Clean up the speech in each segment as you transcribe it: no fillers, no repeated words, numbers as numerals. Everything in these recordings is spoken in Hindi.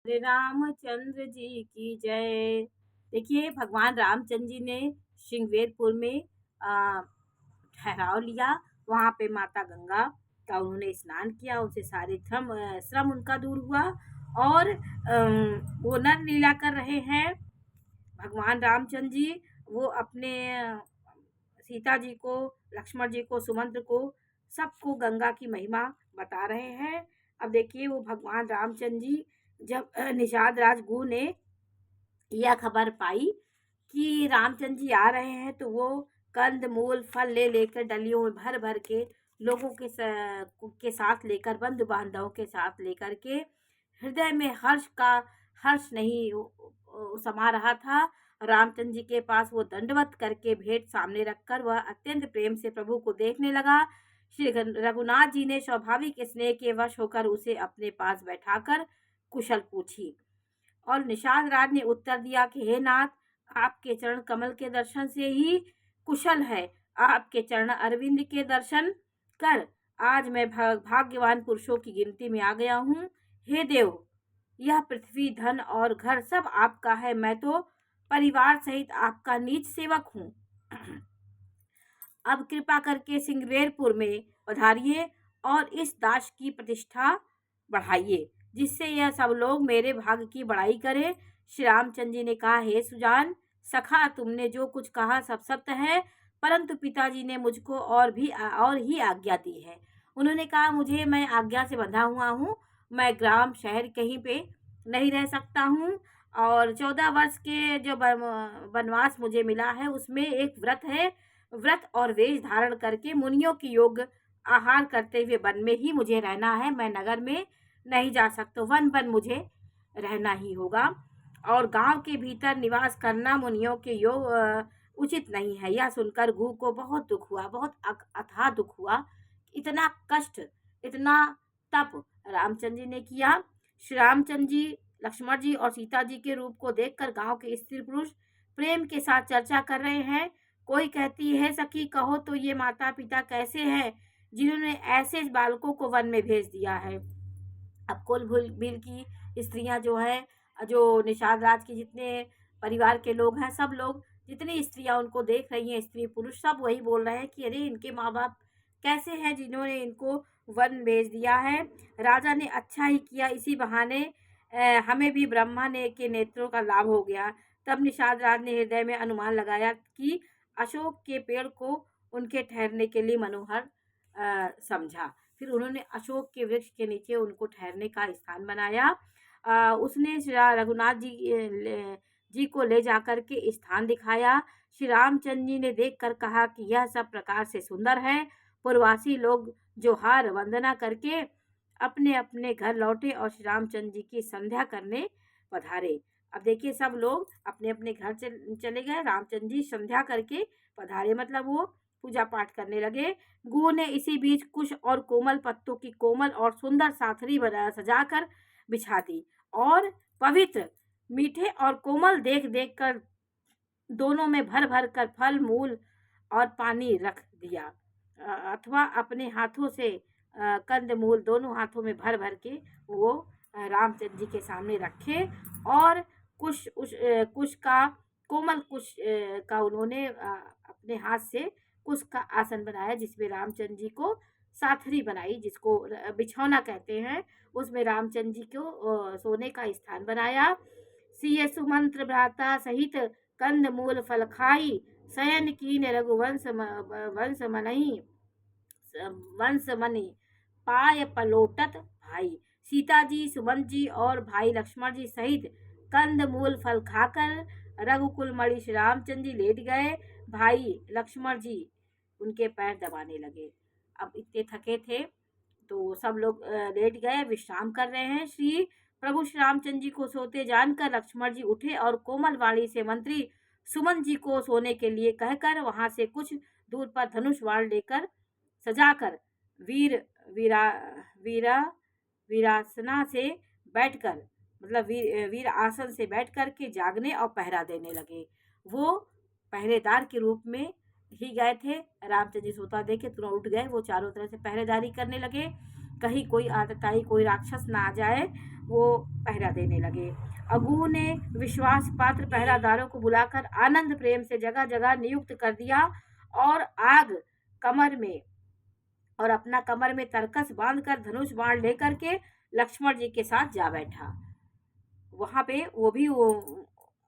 श्री रामचंद्र जी की जय। देखिए, भगवान रामचंद्र जी ने श्रृंगवेरपुर में ठहराव लिया। वहाँ पे माता गंगा का उन्होंने स्नान किया, उनसे सारे श्रम उनका दूर हुआ। और वो नर लीला कर रहे हैं भगवान रामचंद्र जी। वो अपने सीता जी को, लक्ष्मण जी को, सुमंत्र को, सबको गंगा की महिमा बता रहे हैं। अब देखिए, वो भगवान रामचंद्र जी जब निषाद राजगुरु ने यह खबर पाई कि रामचंद्र जी आ रहे हैं, तो वो कंद मूल फल ले लेकर डलियों में भर भर के लोगों के साथ लेकर, बंधु बांधवों के साथ लेकर के, हृदय में हर्ष नहीं समा रहा था। रामचंद्र जी के पास वो दंडवत करके भेंट सामने रखकर वह अत्यंत प्रेम से प्रभु को देखने लगा। श्री रघुनाथ जी ने स्वाभाविक स्नेह के वश होकर उसे अपने पास बैठाकर कुशल पूछी। और निषाद राज ने उत्तर दिया कि हे नाथ, आपके चरण कमल के दर्शन से ही कुशल है। आपके चरण अरविंद के दर्शन कर आज मैं भाग्यवान पुरुषों की गिनती में आ गया हूँ। हे देव, यह पृथ्वी, धन और घर सब आपका है। मैं तो परिवार सहित आपका नीच सेवक हूँ। अब कृपा करके सिंगवेरपुर में पधारिए और इस दास की प्रतिष्ठा बढ़ाइए, जिससे यह सब लोग मेरे भाग्य की बड़ाई करें। श्री रामचंद्र जी ने कहा, हे सुजान सखा, तुमने जो कुछ कहा सब सत्य है, परंतु पिताजी ने मुझको और ही आज्ञा दी है। उन्होंने कहा, मैं आज्ञा से बंधा हुआ हूँ। मैं ग्राम शहर कहीं पे नहीं रह सकता हूँ। और 14 वर्ष के जो वनवास मुझे मिला है, उसमें एक व्रत है। व्रत और वेश धारण करके मुनियों की योग आहार करते हुए वन में ही मुझे रहना है। मैं नगर में नहीं जा सकता, वन मुझे रहना ही होगा। और गांव के भीतर निवास करना मुनियों के योग उचित नहीं है। यह सुनकर गुरु को बहुत दुख हुआ, बहुत अथाह दुख हुआ। इतना कष्ट, इतना तप रामचंद्र जी ने किया। श्री रामचंद्र जी लक्ष्मण जी और सीता जी के रूप को देखकर गांव के स्त्री पुरुष प्रेम के साथ चर्चा कर रहे हैं। कोई कहती है, सखी कहो तो ये माता पिता कैसे हैं जिन्होंने ऐसे बालकों को वन में भेज दिया है। अब कुल भूल की स्त्रियां जो है, जो निषाद राज के जितने परिवार के लोग हैं, सब लोग, जितनी स्त्रियां उनको देख रही हैं, स्त्री पुरुष सब वही बोल रहे हैं कि अरे इनके माँ बाप कैसे हैं जिन्होंने इनको वन भेज दिया है। राजा ने अच्छा ही किया, इसी बहाने हमें भी ब्रह्मा ने के नेत्रों का लाभ हो गया। तब निषाद राज ने हृदय में अनुमान लगाया कि अशोक के पेड़ को उनके ठहरने के लिए मनोहर समझा। फिर उन्होंने अशोक के वृक्ष के नीचे उनको ठहरने का स्थान बनाया। उसने श्री रघुनाथ जी को ले जाकर के स्थान दिखाया। श्री रामचंद्र जी ने देखकर कहा कि यह सब प्रकार से सुंदर है। पूर्ववासी लोग जोहार वंदना करके अपने अपने घर लौटे और श्री रामचंद्र जी की संध्या करने पधारे। अब देखिए, सब लोग अपने अपने घर चले गए। रामचंद्र जी संध्या करके पधारे, मतलब वो पूजा पाठ करने लगे। गुरु ने इसी बीच कुश और कोमल पत्तों की कोमल और सुंदर साथरी सजाकर बिछा दी और पवित्र, मीठे और कोमल देख देख कर दोनों में भर भर कर फल, मूल और पानी रख दिया। अथवा अपने हाथों से कंद मूल दोनों हाथों में भर भर के वो रामचंद्र जी के सामने रखे। और कुश का, कोमल कुश का उन्होंने अपने हाथ से कुश का आसन बनाया, जिसमें रामचंद्र जी को साथरी बनाई, जिसको बिछौना कहते हैं। उसमें रामचंद्र जी को सोने का स्थान बनाया। सिय सुमंत्र भ्राता सहित कंद मूल फल खाई, शयन कीन रघुवंश वंश मनि पाय पलोटत भाई। सीता जी, सुमंत जी और भाई लक्ष्मण जी सहित कंद मूल फल खाकर रघुकुल मणि श्री रामचंद्र जी लेट गए। भाई लक्ष्मण जी उनके पैर दबाने लगे। अब इतने थके थे तो सब लोग लेट गए, विश्राम कर रहे हैं। प्रभु श्री रामचंद्र जी को सोते जानकर लक्ष्मण जी उठे और कोमल वाणी से मंत्री सुमन जी को सोने के लिए कहकर वहां से कुछ दूर पर धनुष वाण लेकर सजाकर वीरासना से बैठकर, मतलब वीर आसन से बैठ कर के जागने और पहरा देने लगे। वो पहरेदार के रूप में ही गए थे। रामचंद्र जी सोता देखे तुरंत उठ गए। वो चारों तरफ से पहरेदारी करने लगे, कहीं कोई आतताई, कोई राक्षस ना आ जाए। वो पहरा देने लगे। अगू ने विश्वास पात्र पहरादारों को बुलाकर आनंद प्रेम से जगह जगह नियुक्त कर दिया और आग कमर में और अपना कमर में तरकस बांधकर धनुष बाण लेकर के लक्ष्मण जी के साथ जा बैठा। वहां पे वो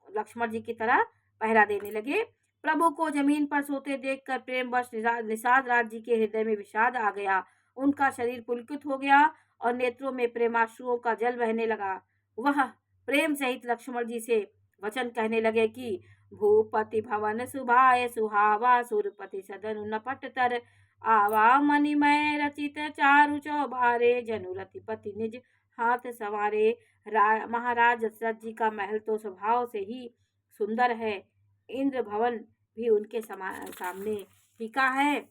लक्ष्मण जी की तरह पहरा देने लगे। प्रभु को जमीन पर सोते देखकर प्रेमवश निषाद राज जी के हृदय में विषाद आ गया। उनका शरीर पुलकित हो गया और नेत्रों में प्रेमाश्रुओं का जल बहने लगा। वह प्रेम सहित लक्ष्मण जी से वचन कहने लगे कि भूपति भवन सुभाय सुहावा सुरपति सदन नपट तर आवा मणिमय रचित चारु चौबारे जनु रतिपति निज हाथ सवारे। महाराज दशरथ जी का महल तो स्वभाव से ही सुंदर है, इंद्र भवन भी उनके सामने फीका है,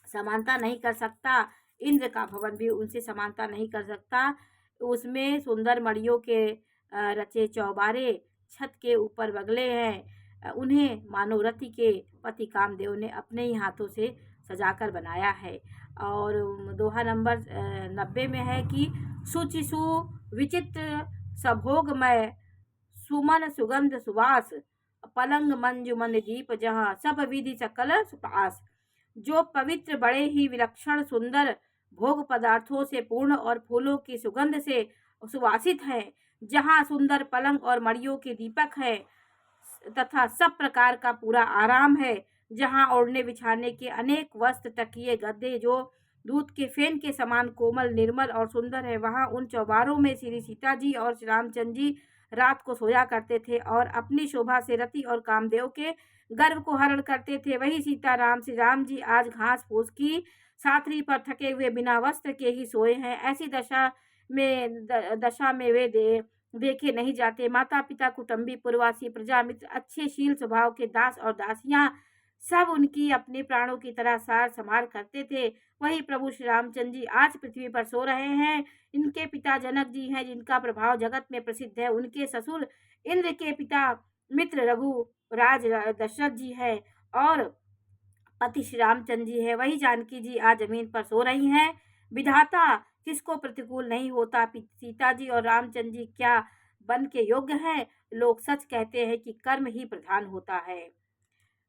समानता नहीं कर सकता। इंद्र का भवन भी उनसे समानता नहीं कर सकता। उसमें सुंदर मड़ियों के रचे चौबारे छत के ऊपर बगले हैं। उन्हें मानो रति के पति कामदेव ने अपने ही हाथों से सजाकर बनाया है। और दोहा नंबर 90 में है कि सुचि सुविचित्र सभोगमय सुमन सुगंध सुवास पलंग मंजु मन दीप जहाँ सब विधि सकल सुपास। जो पवित्र बड़े ही विलक्षण सुंदर भोग पदार्थों से पूर्ण और फूलों की सुगंध से सुवासित है, जहाँ सुंदर पलंग और मड़ियों के दीपक है तथा सब प्रकार का पूरा आराम है, जहाँ ओढ़ने बिछाने के अनेक वस्त्र तकिए गद्दे जो दूध के फेन के समान कोमल निर्मल और सुंदर है, वहाँ उन चौबारों में श्री सीता जी और श्री रामचंद्र जी रात को सोया करते थे और अपनी शोभा से रति और कामदेव के गर्व को हरण करते थे। वही सीताराम श्री राम जी आज घास फूस की साथरी पर थके हुए बिना वस्त्र के ही सोए हैं। ऐसी दशा में वे देखे नहीं जाते। माता पिता कुटुंबी पुरवासी प्रजा मित्र अच्छे शील स्वभाव के दास और दासियां सब उनकी अपने प्राणों की तरह सार संभाल करते थे। वही प्रभु श्री रामचंद्र जी आज पृथ्वी पर सो रहे हैं। इनके पिता जनक जी हैं, जिनका प्रभाव जगत में प्रसिद्ध है। उनके ससुर इंद्र के पिता मित्र रघु राज दशरथ जी है और पति श्री रामचंद्र जी है। वही जानकी जी आज जमीन पर सो रही हैं। विधाता किसको प्रतिकूल नहीं होता। सीता जी और रामचंद्र जी क्या बन के योग्य हैं। लोग सच कहते हैं कि कर्म ही प्रधान होता है।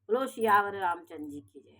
बोलो सियावर रामचंद्र जी की जय।